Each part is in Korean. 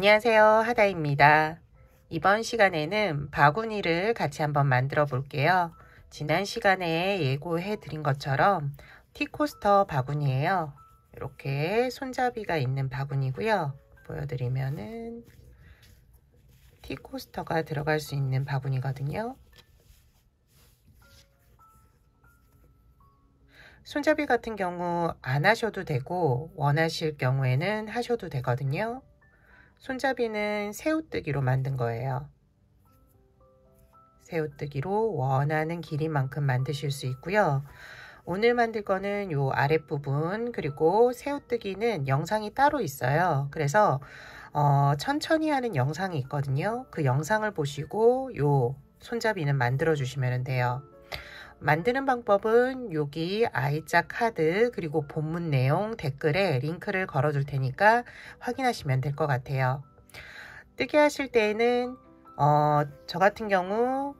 안녕하세요, 하다입니다. 이번 시간에는 바구니를 같이 한번 만들어 볼게요. 지난 시간에 예고해 드린 것처럼 티코스터 바구니예요. 이렇게 손잡이가 있는 바구니고요. 보여드리면은 티코스터가 들어갈 수 있는 바구니거든요. 손잡이 같은 경우 안 하셔도 되고 원하실 경우에는 하셔도 되거든요. 손잡이는 새우뜨기로 만든 거예요. 새우뜨기로 원하는 길이만큼 만드실 수 있고요. 오늘 만들 거는 요 아랫부분, 그리고 새우뜨기는 영상이 따로 있어요. 그래서 천천히 하는 영상이 있거든요. 그 영상을 보시고 요 손잡이는 만들어 주시면 돼요. 만드는 방법은 여기 I자 카드 그리고 본문 내용 댓글에 링크를 걸어 둘 테니까 확인하시면 될 것 같아요. 뜨개 하실 때에는 저 같은 경우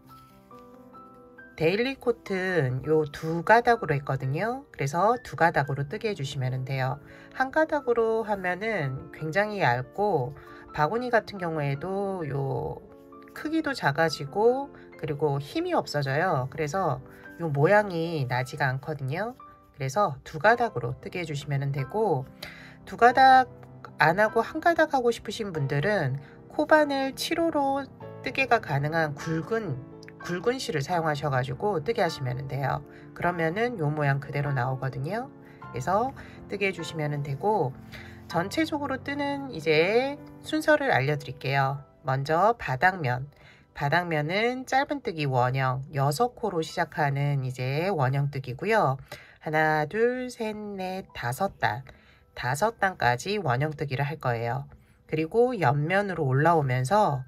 데일리 코튼 요 두 가닥으로 했거든요. 그래서 두 가닥으로 뜨게 해주시면 돼요. 한 가닥으로 하면은 굉장히 얇고 바구니 같은 경우에도 요 크기도 작아지고 그리고 힘이 없어져요. 그래서 요 모양이 나지가 않거든요. 그래서 두 가닥으로 뜨게 해주시면 되고, 두 가닥 안 하고 한 가닥 하고 싶으신 분들은 코바늘 7호로 뜨개가 가능한 굵은 실을 사용하셔가지고 뜨게 하시면 돼요. 그러면은 요 모양 그대로 나오거든요. 그래서 뜨게 해주시면 되고, 전체적으로 뜨는 이제 순서를 알려드릴게요. 먼저 바닥면은 짧은뜨기 원형 6코로 시작하는 이제 원형뜨기고요. 하나, 둘, 셋, 넷, 다섯 단까지 원형뜨기를 할 거예요. 그리고 옆면으로 올라오면서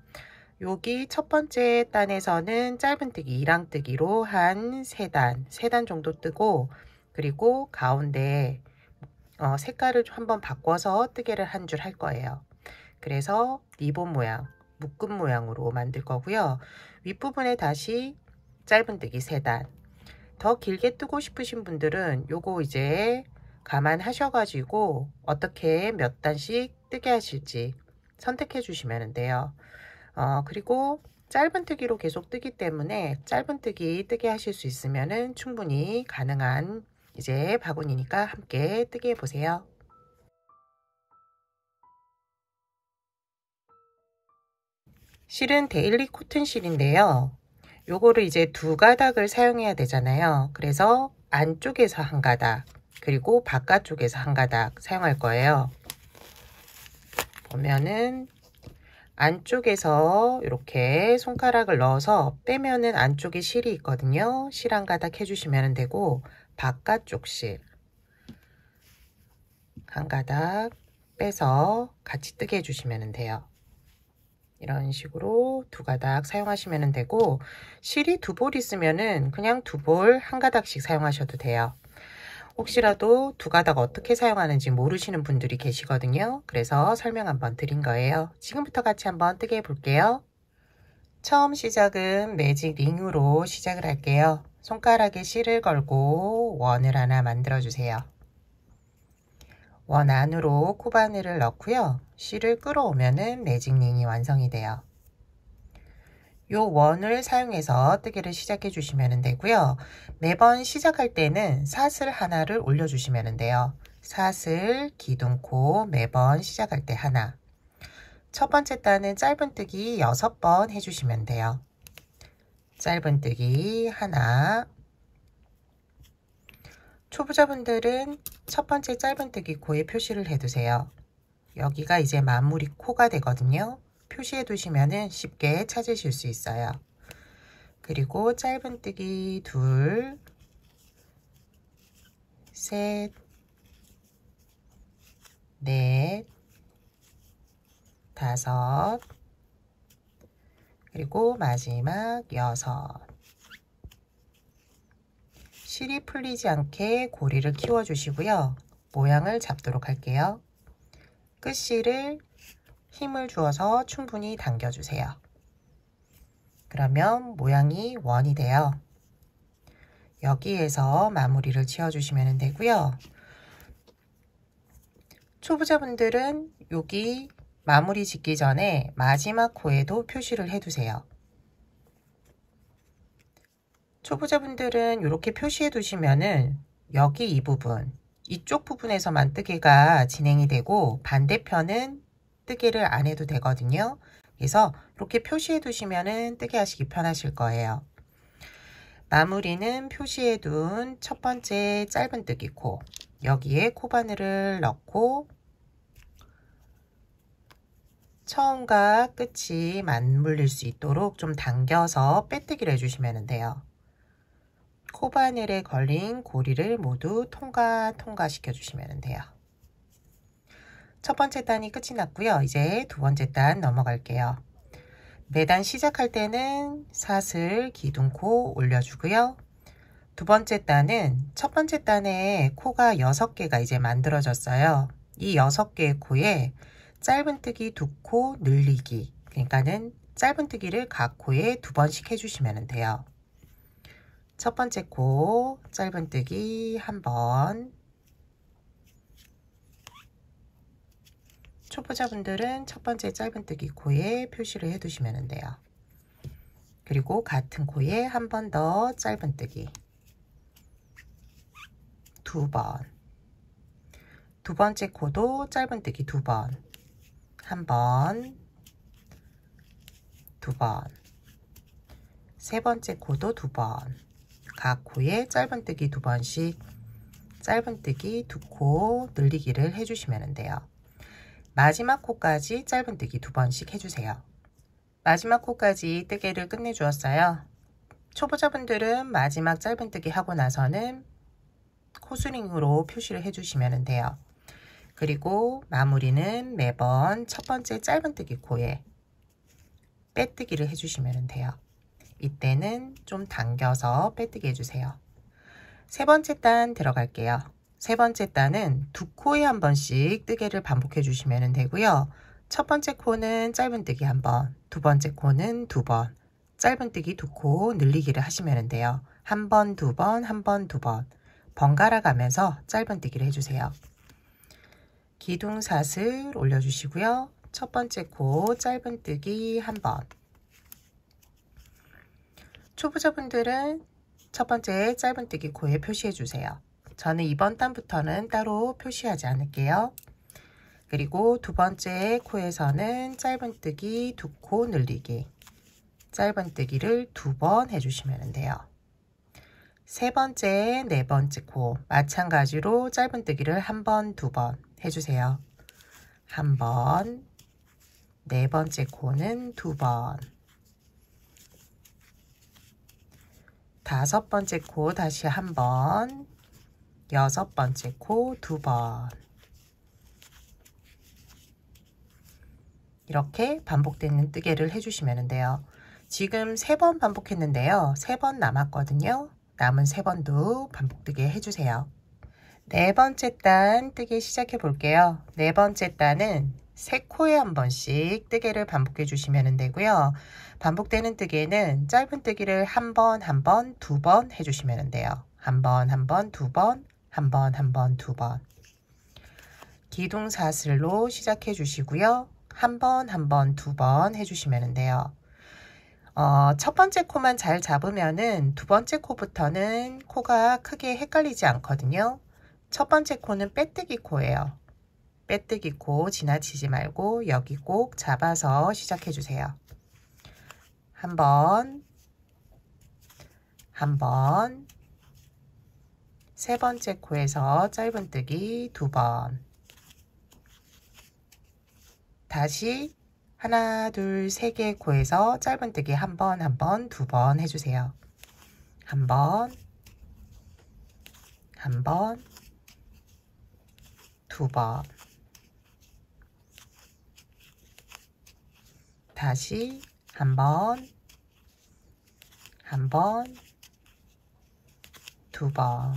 여기 첫 번째 단에서는 짧은뜨기 2랑뜨기로 한 3단 정도 뜨고, 그리고 가운데 색깔을 한번 바꿔서 뜨개를 한 줄 할 거예요. 그래서 리본 모양, 묶음 모양으로 만들 거고요. 윗부분에 다시 짧은뜨기 3단. 더 길게 뜨고 싶으신 분들은 요거 이제 감안하셔가지고 어떻게 몇 단씩 뜨게 하실지 선택해 주시면 돼요. 그리고 짧은뜨기로 계속 뜨기 때문에 짧은뜨기 뜨게 하실 수 있으면은 충분히 가능한 이제 바구니니까 함께 뜨게 해보세요. 실은 데일리 코튼 실인데요. 요거를 이제 두 가닥을 사용해야 되잖아요. 그래서 안쪽에서 한 가닥, 그리고 바깥쪽에서 한 가닥 사용할 거예요. 보면은 안쪽에서 이렇게 손가락을 넣어서 빼면은 안쪽에 실이 있거든요. 실 한 가닥 해주시면 되고, 바깥쪽 실 한 가닥 빼서 같이 뜨게 해주시면 돼요. 이런 식으로 두 가닥 사용하시면 되고, 실이 두 볼 있으면은 그냥 두 볼 한 가닥씩 사용하셔도 돼요. 혹시라도 두 가닥 어떻게 사용하는지 모르시는 분들이 계시거든요. 그래서 설명 한번 드린 거예요. 지금부터 같이 한번 뜨게 해볼게요. 처음 시작은 매직 링으로 시작을 할게요. 손가락에 실을 걸고 원을 하나 만들어 주세요. 원 안으로 코바늘을 넣고요. 실을 끌어오면은 매직 링이 완성이 돼요. 요 원을 사용해서 뜨개를 시작해 주시면 되고요. 매번 시작할 때는 사슬 하나를 올려 주시면 돼요. 사슬, 기둥코 매번 시작할 때 하나. 첫 번째 단은 짧은뜨기 6번 해주시면 돼요. 짧은뜨기 하나. 초보자분들은 첫 번째 짧은뜨기 코에 표시를 해두세요. 여기가 이제 마무리 코가 되거든요. 표시해 두시면 쉽게 찾으실 수 있어요. 그리고 짧은뜨기 둘, 셋, 넷, 다섯, 그리고 마지막 6. 실이 풀리지 않게 고리를 키워 주시고요. 모양을 잡도록 할게요. 끝실을 힘을 주어서 충분히 당겨주세요. 그러면 모양이 원이 돼요. 여기에서 마무리를 지어주시면 되고요. 초보자분들은 여기 마무리 짓기 전에 마지막 코에도 표시를 해두세요. 초보자분들은 이렇게 표시해 두시면은 여기 이 부분, 이쪽 부분에서만 뜨개가 진행이 되고 반대편은 뜨개를 안 해도 되거든요. 그래서 이렇게 표시해 두시면은 뜨개 하시기 편하실 거예요. 마무리는 표시해 둔 첫 번째 짧은뜨기 코, 여기에 코바늘을 넣고 처음과 끝이 맞물릴 수 있도록 좀 당겨서 빼뜨기를 해주시면 돼요. 코바늘에 걸린 고리를 모두 통과시켜 주시면 돼요. 첫 번째 단이 끝이 났고요. 이제 두 번째 단 넘어갈게요. 매단 시작할 때는 사슬 기둥코 올려주고요. 두 번째 단은 첫 번째 단에 코가 6개가 이제 만들어졌어요. 이 6개의 코에 짧은뜨기 2코 늘리기, 그러니까는 짧은뜨기를 각 코에 2번씩 해주시면 돼요. 첫 번째 코 짧은뜨기 1번, 초보자분들은 첫 번째 짧은뜨기 코에 표시를 해두시면 돼요. 그리고 같은 코에 한 번 더 짧은뜨기 2번, 두 번째 코도 짧은뜨기 2번, 1번, 2번, 세 번째 코도 2번, 각 코에 짧은뜨기 2번씩 짧은뜨기 2코 늘리기를 해주시면 돼요. 마지막 코까지 짧은뜨기 2번씩 해주세요. 마지막 코까지 뜨개를 끝내 주었어요. 초보자분들은 마지막 짧은뜨기 하고 나서는 코스링으로 표시를 해주시면 돼요. 그리고 마무리는 매번 첫 번째 짧은뜨기 코에 빼뜨기를 해주시면 돼요. 이때는 좀 당겨서 빼뜨기 해주세요. 세 번째 단 들어갈게요. 세 번째 단은 두 코에 한 번씩 뜨개를 반복해 주시면 되고요. 첫 번째 코는 짧은뜨기 1번, 두 번째 코는 2번, 짧은뜨기 2코 늘리기를 하시면 돼요. 1번, 2번, 1번, 2번 번갈아 가면서 짧은뜨기를 해주세요. 기둥사슬 올려주시고요. 첫 번째 코 짧은뜨기 1번. 초보자분들은 첫 번째 짧은뜨기 코에 표시해 주세요. 저는 이번 단부터는 따로 표시하지 않을게요. 그리고 두 번째 코에서는 짧은뜨기 2코 늘리기, 짧은뜨기를 2번 해주시면 돼요. 세 번째, 네 번째 코 마찬가지로 짧은뜨기를 1번, 2번 해주세요. 1번, 네 번째 코는 2번, 다섯 번째 코 다시 1번, 여섯 번째 코 2번. 이렇게 반복되는 뜨개를 해주시면 돼요. 지금 3번 반복했는데요. 3번 남았거든요. 남은 3번도 반복뜨개 해주세요. 네 번째 단 뜨개 시작해 볼게요. 네 번째 단은 3코에 한 번씩 뜨개를 반복해 주시면 되고요. 반복되는 뜨개는 짧은뜨기를 한 번, 2번 해주시면 돼요. 한 번, 2번, 한 번, 2번. 기둥사슬로 시작해 주시고요. 한 번, 2번 해주시면 돼요. 첫 번째 코만 잘 잡으면은 두 번째 코부터는 코가 크게 헷갈리지 않거든요. 첫 번째 코는 빼뜨기 코예요. 빼뜨기 코 지나치지 말고 여기 꼭 잡아서 시작해 주세요. 한 번, 세 번째 코에서 짧은뜨기 2번, 다시 하나, 둘, 세 개 코에서 짧은뜨기 한 번, 2번 해주세요. 한 번, 2번, 다시 한 번, 2번.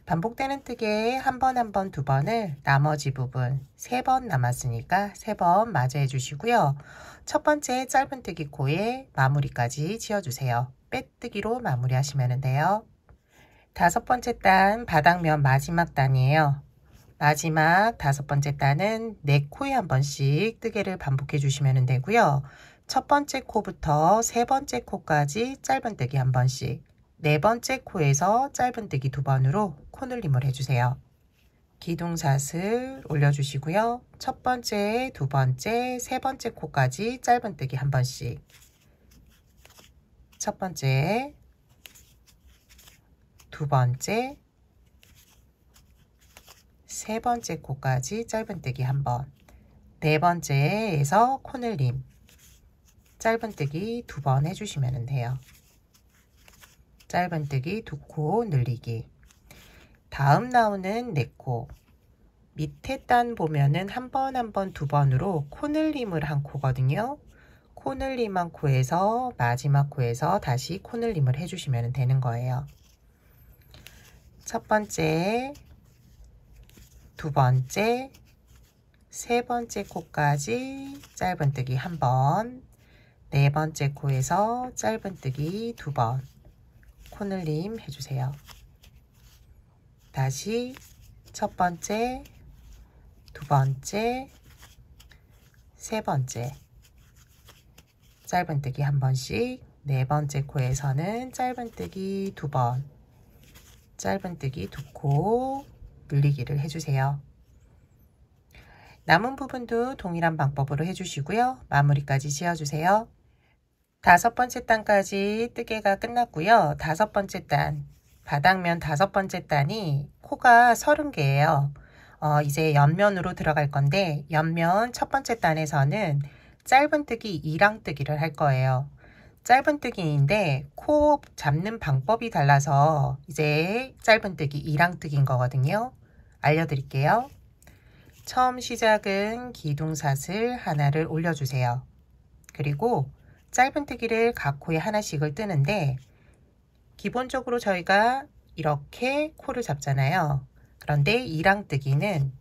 반복되는 뜨개에 한 번, 2번을 나머지 부분 3번 남았으니까 3번 맞이해 주시고요. 첫 번째 짧은뜨기 코에 마무리까지 지어주세요. 빼뜨기로 마무리하시면 돼요. 다섯 번째 단 바닥면 마지막 단이에요. 마지막 5번째 단은 네 코에 한 번씩 뜨개를 반복해 주시면 되고요. 첫 번째 코부터 세 번째 코까지 짧은뜨기 한 번씩, 네 번째 코에서 짧은뜨기 2번으로 코늘림을 해주세요. 기둥사슬 올려주시고요. 첫 번째, 두 번째, 세 번째 코까지 짧은뜨기 한 번씩, 첫 번째, 두 번째, 세 번째 코까지 짧은뜨기 한 번, 네 번째에서 코늘림 짧은뜨기 2번 해주시면 돼요. 짧은뜨기 2코 늘리기. 다음 나오는 4코, 밑에 단 보면은 한 번, 2번으로 코늘림을 한 코거든요. 코늘림 한 코에서 마지막 코에서 다시 코늘림을 해주시면 되는 거예요. 첫 번째, 두 번째, 세 번째 코까지 짧은뜨기 한 번, 네 번째 코에서 짧은뜨기 2번 코늘림 해주세요. 다시 첫 번째, 두 번째, 세 번째 짧은뜨기 한 번씩, 네 번째 코에서는 짧은뜨기 2번, 짧은뜨기 2코 늘리기를 해주세요. 남은 부분도 동일한 방법으로 해주시고요. 마무리까지 지어주세요. 5번째 단까지 뜨개가 끝났고요. 5번째 단, 바닥면 5번째 단이 코가 30개예요. 이제 옆면으로 들어갈 건데, 옆면 첫 번째 단에서는 짧은뜨기 2랑뜨기를 할 거예요. 짧은뜨기인데 코 잡는 방법이 달라서 이제 짧은뜨기 2랑뜨기인 거거든요. 알려드릴게요. 처음 시작은 기둥사슬 하나를 올려주세요. 그리고 짧은뜨기를 각 코에 하나씩을 뜨는데, 기본적으로 저희가 이렇게 코를 잡잖아요. 그런데 2랑뜨기는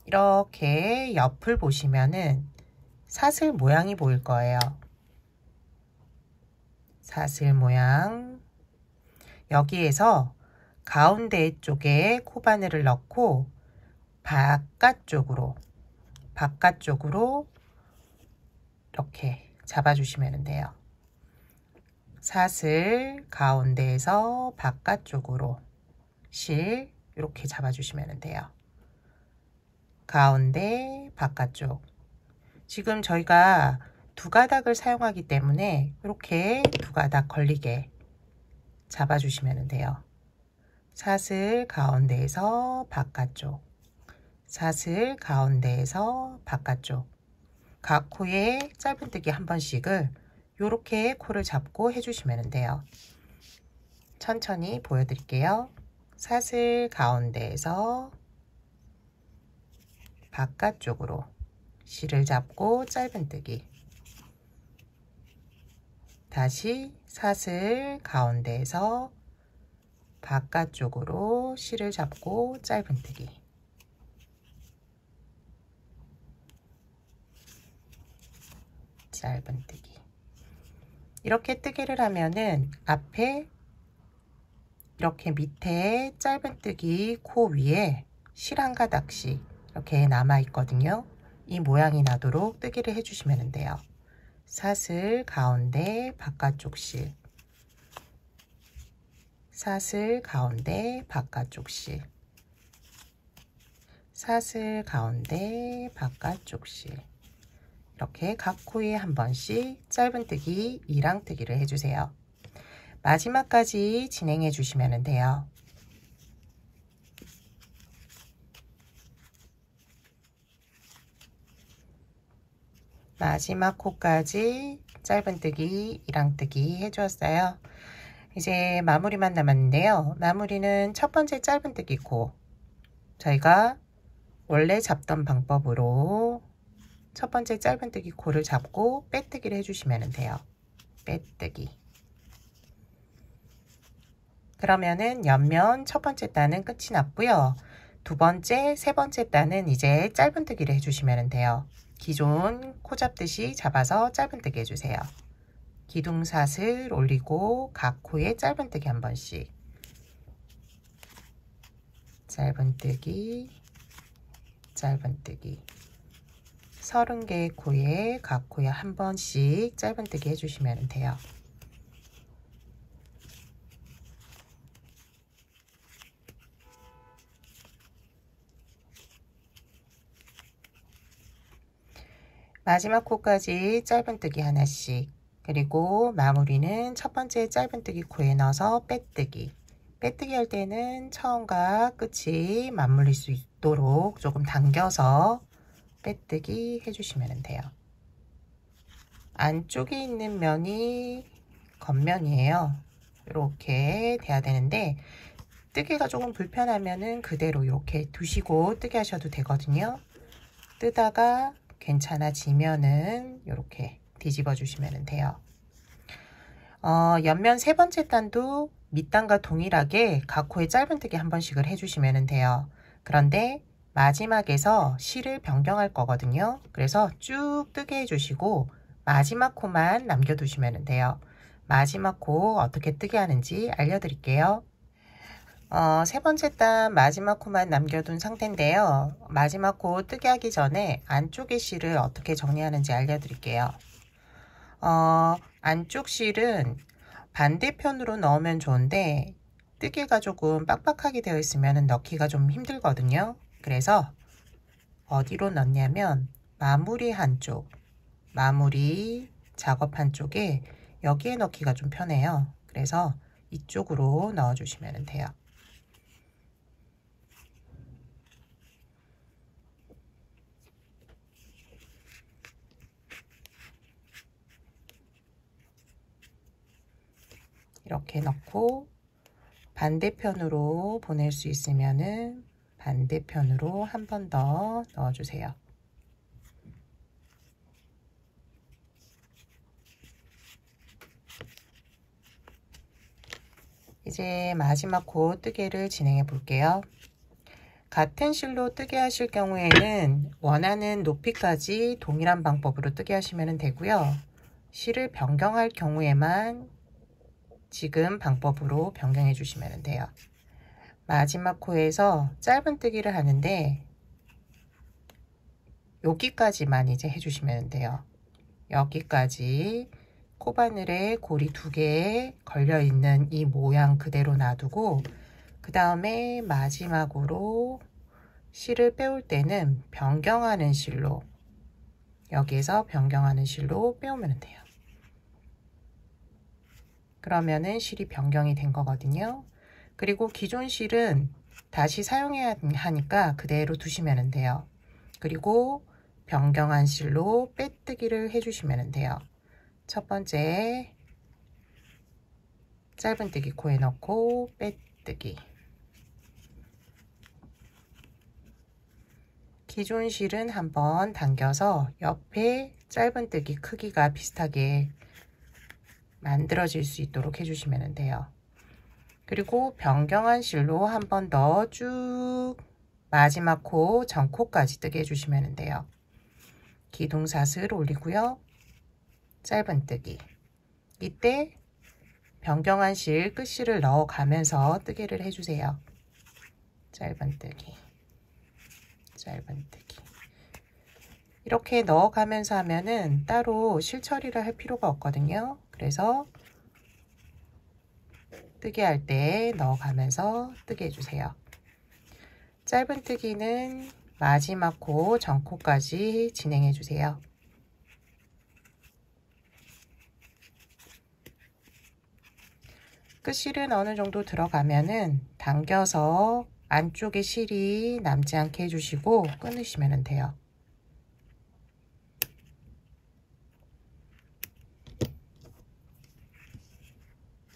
이렇게 옆을 보시면은 사슬 모양이 보일 거예요. 사슬 모양. 여기에서 가운데 쪽에 코바늘을 넣고 바깥쪽으로 이렇게 잡아주시면 돼요. 사슬 가운데에서 바깥쪽으로 실 이렇게 잡아주시면 돼요. 가운데 바깥쪽. 지금 저희가 2가닥을 사용하기 때문에 이렇게 2가닥 걸리게 잡아주시면 돼요. 사슬 가운데에서 바깥쪽, 사슬 가운데에서 바깥쪽. 각 코에 짧은뜨기 한 번씩을 이렇게 코를 잡고 해주시면 돼요. 천천히 보여드릴게요. 사슬 가운데에서 바깥쪽으로 실을 잡고 짧은뜨기, 다시 사슬 가운데에서 바깥쪽으로 실을 잡고 짧은뜨기, 짧은뜨기. 이렇게 뜨기를 하면은 앞에 이렇게 밑에 짧은뜨기 코 위에 실 한 가닥씩 이렇게 남아 있거든요. 이 모양이 나도록 뜨기를 해주시면 돼요. 사슬 가운데 바깥쪽 실, 사슬 가운데 바깥쪽 실, 사슬 가운데 바깥쪽 실. 이렇게 각 코에 한 번씩 짧은뜨기 2랑뜨기를 해주세요. 마지막까지 진행해 주시면 돼요. 마지막 코까지 짧은뜨기 2랑뜨기 해주었어요. 이제 마무리만 남았는데요. 마무리는 첫 번째 짧은뜨기 코, 저희가 원래 잡던 방법으로 첫 번째 짧은뜨기 코를 잡고 빼뜨기를 해주시면 돼요. 빼뜨기. 그러면은 옆면 첫 번째 단은 끝이 났고요. 두 번째, 세 번째 단은 이제 짧은뜨기를 해주시면 돼요. 기존 코 잡듯이 잡아서 짧은뜨기 해주세요. 기둥사슬 올리고 각 코에 짧은뜨기 한 번씩, 짧은뜨기, 짧은뜨기 30개의 코에 각 코에 한 번씩 짧은뜨기 해주시면 돼요. 마지막 코까지 짧은뜨기 하나씩, 그리고 마무리는 첫 번째 짧은뜨기 코에 넣어서 빼뜨기. 빼뜨기 할 때는 처음과 끝이 맞물릴 수 있도록 조금 당겨서 빼뜨기 해주시면 돼요. 안쪽에 있는 면이 겉면이에요. 이렇게 돼야 되는데 뜨기가 조금 불편하면은 그대로 이렇게 두시고 뜨게 하셔도 되거든요. 뜨다가 괜찮아지면은 이렇게 뒤집어 주시면 돼요. 옆면 세 번째 단도 밑단과 동일하게 각 코에 짧은뜨기 한 번씩을 해주시면 돼요. 그런데 마지막에서 실을 변경할 거거든요. 그래서 쭉 뜨게 해주시고 마지막 코만 남겨두시면 돼요. 마지막 코 어떻게 뜨게 하는지 알려드릴게요. 세 번째 단 마지막 코만 남겨둔 상태인데요. 마지막 코 뜨게 하기 전에 안쪽의 실을 어떻게 정리하는지 알려드릴게요. 안쪽 실은 반대편으로 넣으면 좋은데 뜨개가 조금 빡빡하게 되어 있으면 넣기가 좀 힘들거든요. 그래서 어디로 넣냐면 마무리 한쪽, 마무리 작업한 쪽에 여기에 넣기가 좀 편해요. 그래서 이쪽으로 넣어 주시면 돼요. 이렇게 넣고 반대편으로 보낼 수 있으면은 반대편으로 한 번 더 넣어주세요. 이제 마지막 코 뜨개를 진행해 볼게요. 같은 실로 뜨개 하실 경우에는 원하는 높이까지 동일한 방법으로 뜨개 하시면 되고요. 실을 변경할 경우에만 지금 방법으로 변경해 주시면 돼요. 마지막 코에서 짧은뜨기를 하는데 여기까지만 이제 해주시면 돼요. 여기까지 코바늘에 고리 2개 걸려 있는 이 모양 그대로 놔두고 그 다음에 마지막으로 실을 빼올 때는 변경하는 실로, 여기에서 변경하는 실로 빼오면 돼요. 그러면은 실이 변경이 된 거거든요. 그리고 기존 실은 다시 사용해야 하니까 그대로 두시면 돼요. 그리고 변경한 실로 빼뜨기를 해주시면 돼요. 첫 번째 짧은뜨기 코에 넣고 빼뜨기. 기존 실은 한번 당겨서 옆에 짧은뜨기 크기가 비슷하게 만들어질 수 있도록 해주시면 돼요. 그리고 변경한 실로 한 번 더 쭉 마지막 코 전코까지 뜨게 해주시면 돼요. 기둥사슬 올리고요. 짧은뜨기. 이때 변경한 실 끝실을 넣어가면서 뜨개를 해주세요. 짧은뜨기, 짧은뜨기. 이렇게 넣어가면서 하면은 따로 실 처리를 할 필요가 없거든요. 그래서 뜨개 할 때 넣어가면서 뜨게 해주세요. 짧은뜨기는 마지막 코 전코까지 진행해 주세요. 끝실은 어느 정도 들어가면은 당겨서 안쪽에 실이 남지 않게 해주시고 끊으시면 돼요.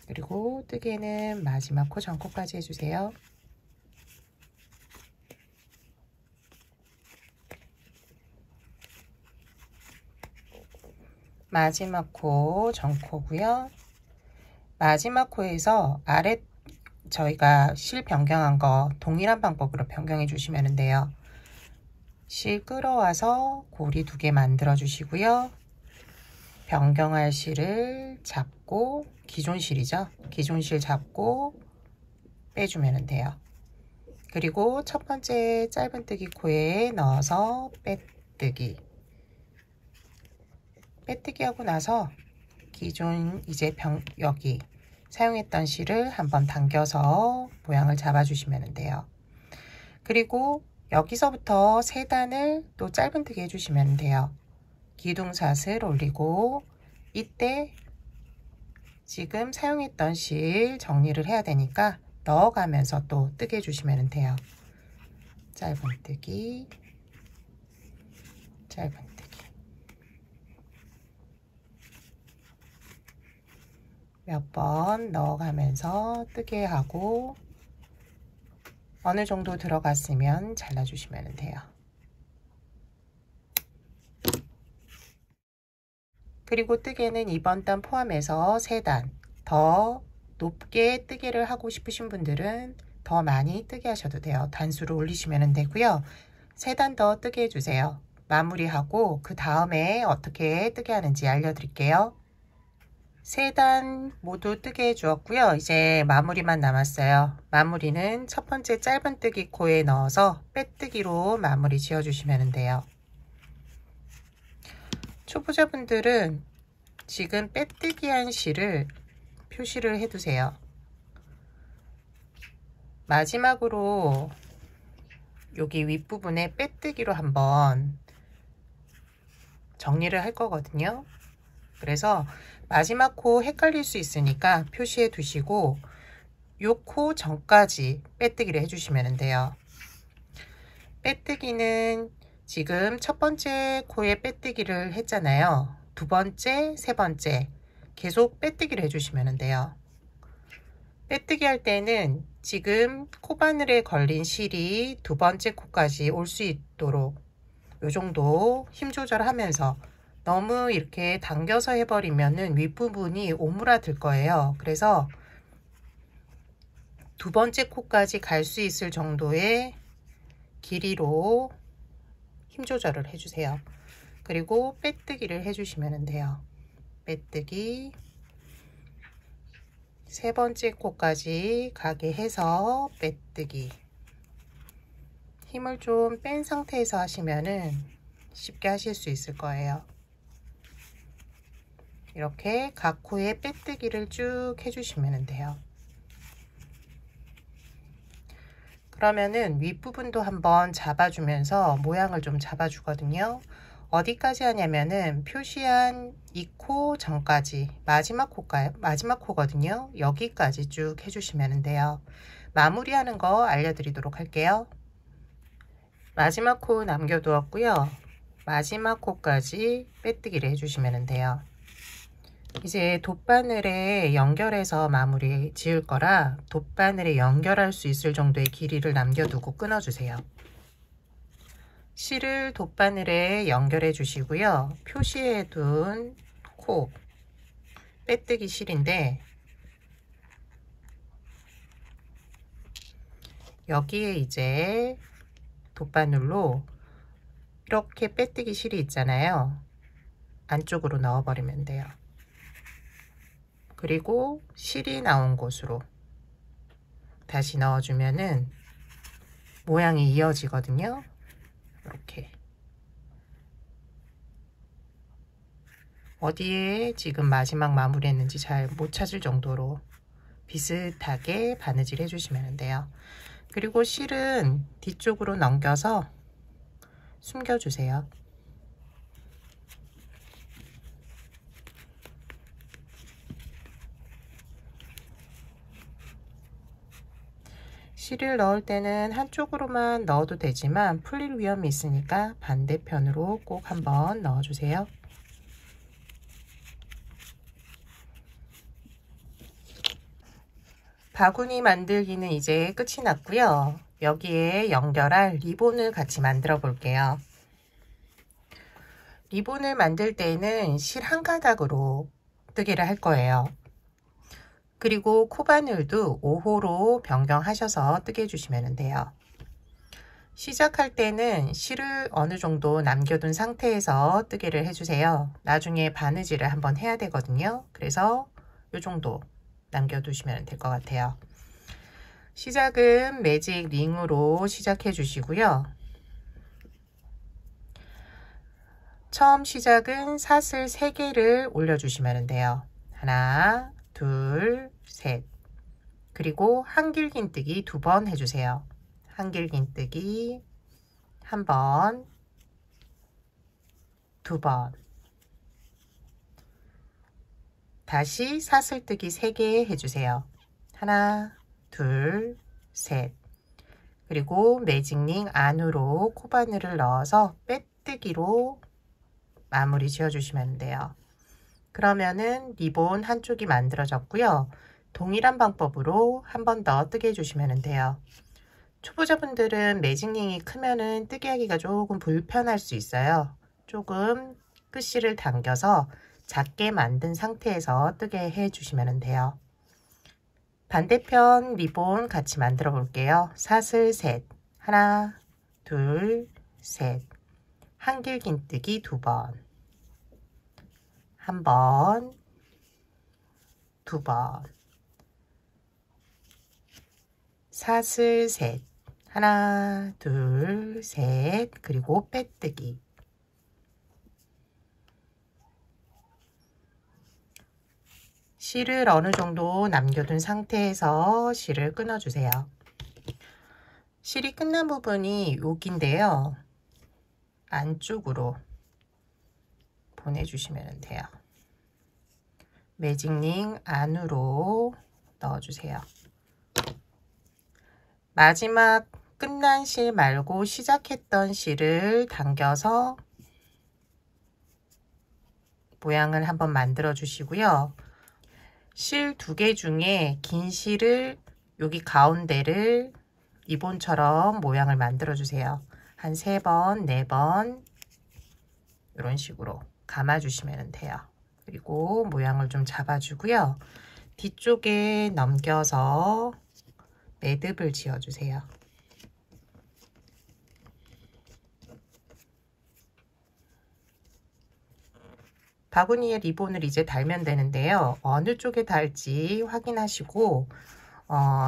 그리고 뜨개는 마지막 코 전코까지 해주세요. 마지막 코 전코고요. 마지막 코에서 아래 저희가 실 변경한 거 동일한 방법으로 변경해 주시면 돼요. 실 끌어와서 고리 2개 만들어 주시고요. 변경할 실을 잡고, 기존 실이죠. 기존 실 잡고 빼주면 돼요. 그리고 첫 번째 짧은뜨기 코에 넣어서 빼뜨기. 빼뜨기 하고 나서 기존 이제 여기 사용했던 실을 한번 당겨서 모양을 잡아주시면 돼요. 그리고 여기서부터 3단을 또 짧은뜨기 해주시면 돼요. 기둥삿을 올리고 이때 지금 사용했던 실 정리를 해야 되니까 넣어가면서 또 뜨게 해주시면 돼요. 짧은뜨기, 짧은뜨기. 몇 번 넣어가면서 뜨게 하고 어느 정도 들어갔으면 잘라주시면 돼요. 그리고 뜨개는 이번 단 포함해서 3단 더 높게 뜨개를 하고 싶으신 분들은 더 많이 뜨게 하셔도 돼요. 단수를 올리시면 되고요. 3단 더 뜨게 해주세요. 마무리하고 그 다음에 어떻게 뜨게 하는지 알려드릴게요. 3단 모두 뜨게 해주었고요. 이제 마무리만 남았어요. 마무리는 첫 번째 짧은뜨기 코에 넣어서 빼뜨기로 마무리 지어주시면 돼요. 초보자분들은 지금 빼뜨기 한 실을 표시를 해두세요. 마지막으로 여기 윗부분에 빼뜨기로 한번 정리를 할 거거든요. 그래서 마지막 코 헷갈릴 수 있으니까 표시해 두시고 요 코 전까지 빼뜨기를 해주시면 돼요. 빼뜨기는 지금 첫 번째 코에 빼뜨기를 했잖아요. 두 번째, 세 번째 계속 빼뜨기를 해주시면 돼요. 빼뜨기 할 때는 지금 코바늘에 걸린 실이 두 번째 코까지 올 수 있도록 요 정도 힘 조절하면서 너무 이렇게 당겨서 해버리면은 윗부분이 오므라들 거예요. 그래서 두 번째 코까지 갈 수 있을 정도의 길이로 힘 조절을 해주세요. 그리고 빼뜨기를 해주시면 돼요. 빼뜨기 세 번째 코까지 가게 해서 빼뜨기. 힘을 좀 뺀 상태에서 하시면은 쉽게 하실 수 있을 거예요. 이렇게 각 코에 빼뜨기를 쭉 해주시면 돼요. 그러면은 윗부분도 한번 잡아주면서 모양을 좀 잡아주거든요. 어디까지 하냐면은 표시한 이 코 전까지 마지막 코거든요. 여기까지 쭉 해주시면 돼요. 마무리하는 거 알려드리도록 할게요. 마지막 코 남겨두었고요. 마지막 코까지 빼뜨기를 해주시면 돼요. 이제 돗바늘에 연결해서 마무리 지을 거라 돗바늘에 연결할 수 있을 정도의 길이를 남겨두고 끊어주세요. 실을 돗바늘에 연결해 주시고요. 표시해 둔 코 빼뜨기 실인데 여기에 이제 돗바늘로 이렇게 빼뜨기 실이 있잖아요. 안쪽으로 넣어버리면 돼요. 그리고 실이 나온 곳으로 다시 넣어주면은 모양이 이어지거든요. 이렇게 어디에 지금 마지막 마무리 했는지 잘 못 찾을 정도로 비슷하게 바느질 해주시면 돼요. 그리고 실은 뒤쪽으로 넘겨서 숨겨주세요. 실을 넣을 때는 한쪽으로만 넣어도 되지만 풀릴 위험이 있으니까 반대편으로 꼭 한번 넣어주세요. 바구니 만들기는 이제 끝이 났고요. 여기에 연결할 리본을 같이 만들어 볼게요. 리본을 만들 때는 실 한 가닥으로 뜨개를 할 거예요. 그리고 코바늘도 5호로 변경하셔서 뜨개 주시면 돼요. 시작할 때는 실을 어느 정도 남겨둔 상태에서 뜨개를 해주세요. 나중에 바느질을 한번 해야 되거든요. 그래서 이 정도 남겨두시면 될 것 같아요. 시작은 매직 링으로 시작해 주시고요. 처음 시작은 사슬 3개를 올려주시면 돼요. 하나, 둘, 셋. 그리고 한길긴뜨기 2번 해주세요. 한길긴뜨기 1번, 2번. 다시 사슬뜨기 3개 해주세요. 하나, 둘, 셋. 그리고 매직링 안으로 코바늘을 넣어서 빼뜨기로 마무리 지어주시면 돼요. 그러면은 리본 한쪽이 만들어졌고요. 동일한 방법으로 한 번 더 뜨게 해주시면 돼요. 초보자분들은 매직링이 크면은 뜨게 하기가 조금 불편할 수 있어요. 조금 끝실을 당겨서 작게 만든 상태에서 뜨게 해주시면 돼요. 반대편 리본 같이 만들어 볼게요. 사슬 셋, 하나, 둘, 셋. 한길긴뜨기 2번, 1번, 2번. 사슬 셋, 하나, 둘, 셋. 그리고 빼뜨기. 실을 어느 정도 남겨둔 상태에서 실을 끊어주세요. 실이 끝난 부분이 여기인데요. 안쪽으로 보내주시면 돼요. 매직링 안으로 넣어주세요. 마지막 끝난 실 말고 시작했던 실을 당겨서 모양을 한번 만들어 주시고요. 실 2개 중에 긴 실을 여기 가운데를 리본처럼 모양을 만들어 주세요. 한 3번, 4번 이런 식으로 감아 주시면 돼요. 그리고 모양을 좀 잡아 주고요. 뒤쪽에 넘겨서 매듭을 지어 주세요. 바구니에 리본을 이제 달면 되는데요. 어느 쪽에 달지 확인하시고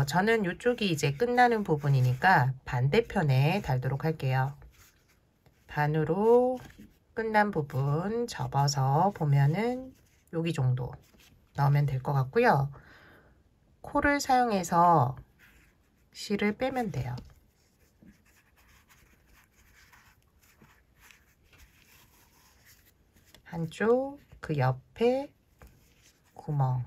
저는 이쪽이 이제 끝나는 부분이니까 반대편에 달도록 할게요. 반으로 끝난 부분 접어서 보면은 여기 정도 넣으면 될 것 같고요. 코를 사용해서 실을 빼면 돼요. 한쪽, 그 옆에 구멍.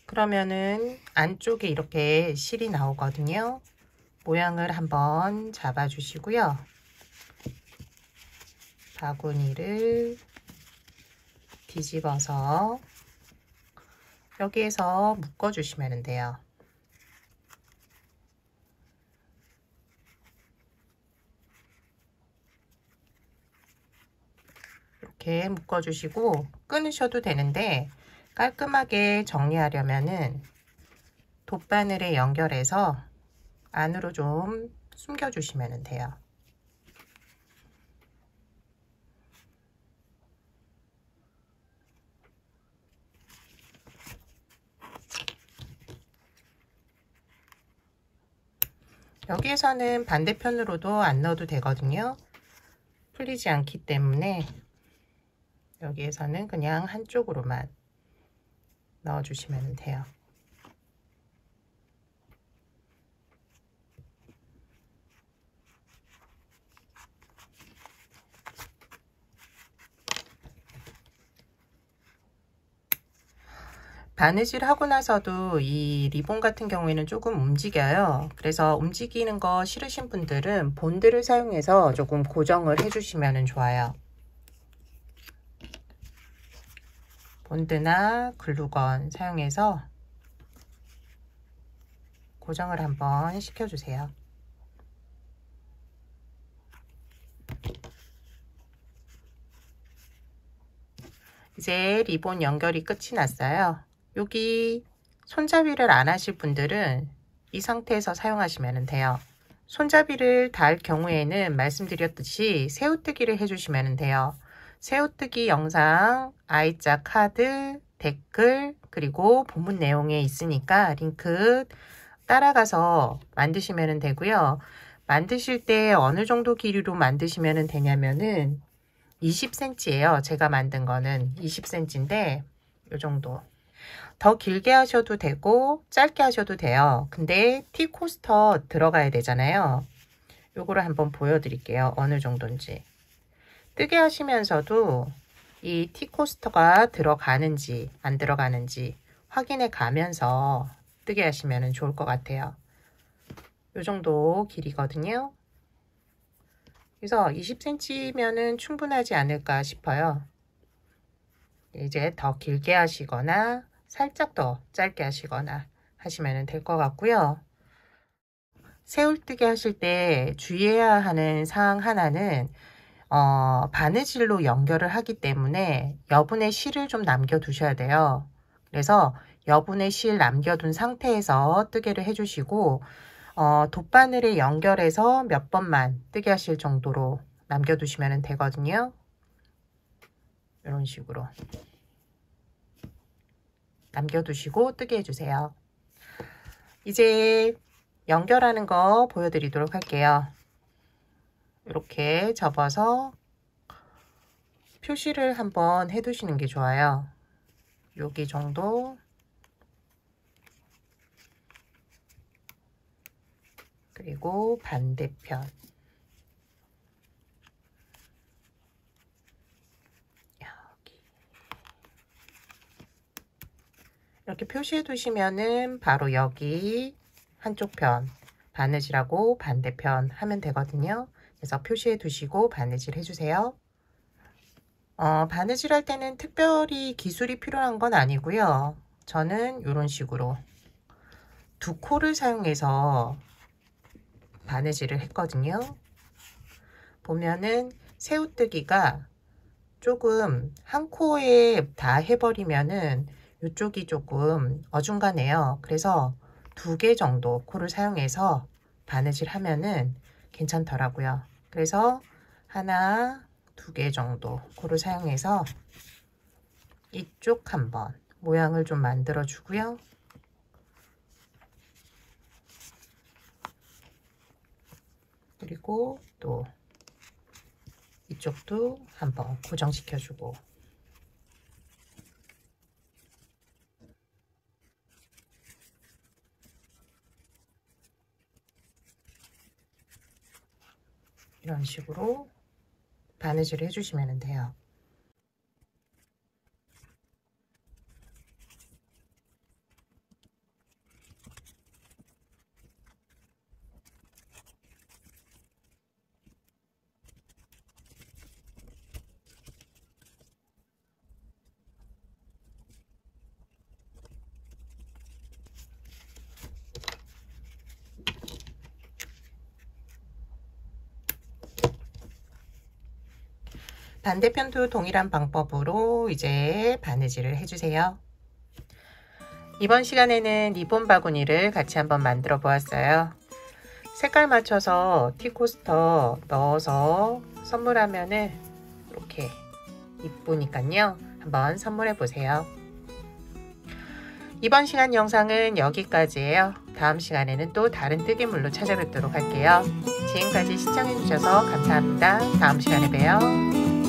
그러면은 안쪽에 이렇게 실이 나오거든요. 모양을 한번 잡아 주시고요. 바구니를 뒤집어서 여기에서 묶어 주시면 돼요. 이렇게 묶어 주시고 끊으셔도 되는데 깔끔하게 정리하려면은 돗바늘에 연결해서 안으로 좀 숨겨 주시면 돼요. 여기에서는 반대편으로도 안 넣어도 되거든요. 풀리지 않기 때문에 여기에서는 그냥 한쪽으로만 넣어주시면 돼요. 바느질 하고 나서도 이 리본 같은 경우에는 조금 움직여요. 그래서 움직이는 거 싫으신 분들은 본드를 사용해서 조금 고정을 해주시면 좋아요. 본드나 글루건 사용해서 고정을 한번 시켜주세요. 이제 리본 연결이 끝이 났어요. 여기 손잡이를 안 하실 분들은 이 상태에서 사용하시면 돼요. 손잡이를 달 경우에는 말씀드렸듯이 새우뜨기를 해주시면 돼요. 새우뜨기 영상, I자 카드, 댓글, 그리고 본문 내용에 있으니까 링크 따라가서 만드시면 되고요. 만드실 때 어느 정도 길이로 만드시면 되냐면은 20cm예요. 제가 만든 거는 20cm인데 이 정도. 더 길게 하셔도 되고 짧게 하셔도 돼요. 근데 티 코스터 들어가야 되잖아요. 요거를 한번 보여드릴게요. 어느 정도인지. 뜨게 하시면서도 이 티 코스터가 들어가는지 안 들어가는지 확인해 가면서 뜨게 하시면 좋을 것 같아요. 요 정도 길이거든요. 그래서 20cm면은 충분하지 않을까 싶어요. 이제 더 길게 하시거나 살짝 더 짧게 하시거나 하시면 될 것 같고요. 새울뜨기 하실 때 주의해야 하는 사항 하나는 바느질로 연결을 하기 때문에 여분의 실을 좀 남겨 두셔야 돼요. 그래서 여분의 실 남겨둔 상태에서 뜨개를 해주시고 돗바늘에 연결해서 몇 번만 뜨게 하실 정도로 남겨두시면 되거든요. 이런 식으로 남겨두시고 뜨게 해주세요. 이제 연결하는 거 보여드리도록 할게요. 이렇게 접어서 표시를 한번 해두시는 게 좋아요. 여기 정도. 그리고 반대편. 여기. 이렇게 표시해 두시면은 바로 여기 한쪽 편 바느질하고 반대편 하면 되거든요. 그래서 표시해 두시고 바느질 해주세요. 바느질 할 때는 특별히 기술이 필요한 건 아니고요. 저는 이런 식으로 두 코를 사용해서 바느질을 했거든요. 보면은 새우뜨기가 조금 한 코에 다 해버리면은 이쪽이 조금 어중간해요. 그래서 2개 정도 코를 사용해서 바느질 하면은 괜찮더라고요. 그래서 하나, 2개 정도 코를 사용해서 이쪽 한번 모양을 좀 만들어 주고요. 그리고 또 이쪽도 한번 고정시켜 주고 이런 식으로 바느질을 해주시면 돼요. 반대편도 동일한 방법으로 이제 바느질을 해주세요. 이번 시간에는 리본 바구니를 같이 한번 만들어 보았어요. 색깔 맞춰서 티코스터 넣어서 선물하면은 이렇게 이쁘니까요. 한번 선물해 보세요. 이번 시간 영상은 여기까지예요. 다음 시간에는 또 다른 뜨개물로 찾아뵙도록 할게요. 지금까지 시청해 주셔서 감사합니다. 다음 시간에 봬요.